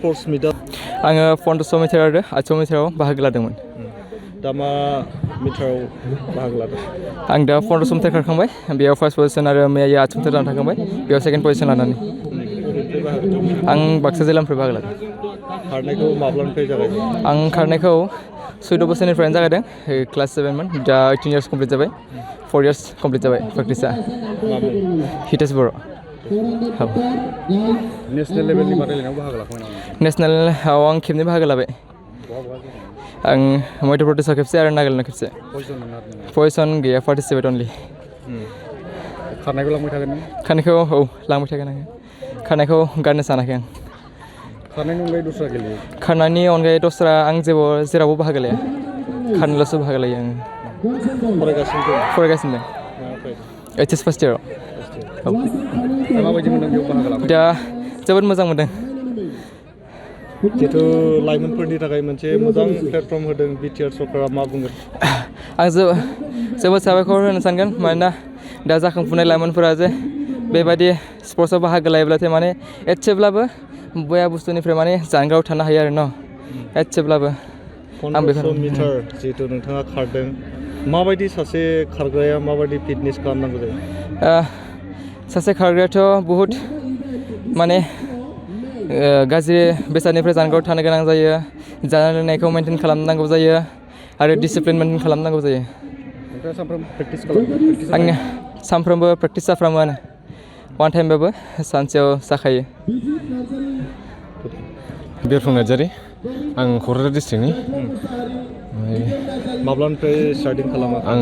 Sports मिटआव आङो 1500 metre आरो 800 मिटाराव बाहागो लादोंमोन। दा मा मिटाराव बाहागो लादों? आं दा 1500 मिटार खारखांबाय बेयाव फार्स्ट पजिशन आरो मैया 800 मिटार लाना थांखांबाय बेयाव सेकेन्ड पजिशन लानानै। आं बाक्सा जिल्लानिफ्राय बाहागो लादों। खारनायखौ माब्लानिफ्राय जागायदों? आं खारनायखौ 14 बोसोरनिफ्रायनो जागायदों क्लास 7 मोन दा 18 इयार्स कमप्लिट जाबाय 4 इयार्स कमप्लिट जाबाय प्रेक्टिसा। हितेश बर'। नेसनेल लेभेलनि बादायलायनायाव बाहागो लाखांबाय नामा? नेसनेलाव आं खेबनै बाहागो लाबाय। आं मध्य प्रदेशआव खेबसे आरो नागालेण्डआव खेबसे। पजिशन गैया पार्टिसिपेट अनलि। खारनायखौ लांबाय थागोन नों? खारनायखौ औ लांबाय थागोन आङो। खारनायखौ गारनो सानाखै आं। खारनायनि अनगायै दस्रा गेलेयो? खारनायनि अनगायै दस्रा आं जेरावबो बाहागो लाया। खारनायल'सो बाहागो लायो आङो। फरायगासिनो दं। HS फार्स्ट इयाराव। औ। माबायदि मोनदों बेयाव बाहागो लाबाय? दा जोबोद मोजां मोनदों। जिहेथु लाइमोनफोरनि थाखाय मोनसे मोजां प्लेटफर्म होदों BTR सरकारा मा बुंगोन? आं जोबोद साबायखर होनो सानगोन मानोना दा जाखांफुनाय लाइमोनफोरा जे बेबायदि स्पर्ट्सआव बाहागो लायोब्लाथाय माने एसेब्लाबो बया बुस्थुनिफ्राय माने जानगाराव थानो हायो आरो न' एसेब्लाबो। 1500 मिटार जिहेतु नोंथाङा खारदों माबायदि सासे खारग्राया माबायदि फिटनेस खालामनांगौ जायो? सासे खारग्रायाथ' बहुद माने गाज्रि बेसादनिफ्राय जानगाराव थानो गोनां जायो जानाय लोंनायखौ मेनटेन खालामनांगौ जायो आरो डिसिप्लिन मेनटेन खालामनांगौ जायो। नोंथाङा सानफ्रोमबो प्रेक्टिस खालामो? आंनिया सानफ्रोमबो प्रेक्टिस जाफ्रामोआनो वान टाइमबाबो सानसेयाव जाखायो। बिरफुं नार्जारि आं क'क्राझार डिस्ट्रिक्टनि। माब्लानिफ्राय स्टार्टिं खालामा? आं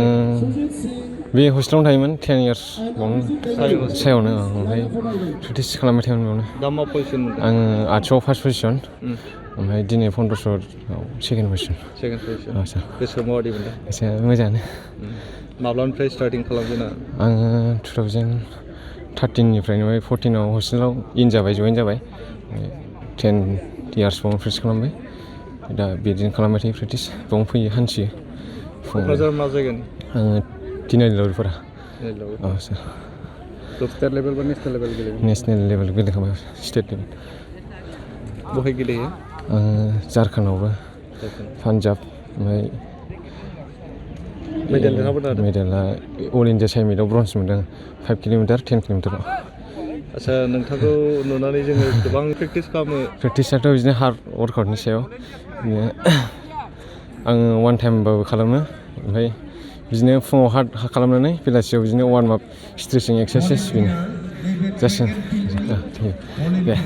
बे हस्टेलावनो थायोमोन 10 इयार्स बावनो सायावनो ओमफ्राय प्रेक्टिस खालामबाय थायोमोन बेयावनो। दा मा पजिसन मोनदों? आङो 800आव फार्स्ट पजिशन ओमफ्राय दिनै 1500आव सेकेन्ड पजिशन। आदसा गोसोआव माबायदि मोनदों? एसे मोजाङानो। माब्लानिफ्राय स्टार्टिं खालामजेना? आङो 2013निफ्रायनो 14आव हस्टेलाव जइन जाबाय 10 इयार्स बावनो प्रेक्टिस खालामबाय दा बिदिनो खालामबाय थायो प्रेक्टिस बावनो फैयो हान्थियो। क'क्राझार मा जायगानि? आङो तिनालि लावरिपारा। औ सार। स्टेट लेभेल बा नेसनेल लेभेल गेलेयो? नेसनेल लेभेल गेलेखांबाय स्टेट लेभेल। बहाय गेलेयो? आङो झारखन्डआवबो पान्जाब ओमफ्राय मेडेल देरहाबोदों आरो? मेडेला अल इन्डिया साइमिटआव ब्रन्ज मोनदों 5 किल'मिटार 10 किल'मिटाराव। आदसा नोंथांखौ नुनानै जोङो गोबां प्रेक्टिस खालामो। प्रेक्टिसाथ' बिदिनो हार्ड वार्कआउटनि सायाव बिदिनो आङो वान टाइमबाबो खालामो ओमफ्राय बिदिनो फुङाव हार्ड खालामनानै बेलासियाव बिदिनो वार्म आप स्ट्रेचिं एक्सारसाइस बेनो जासिगोन। दे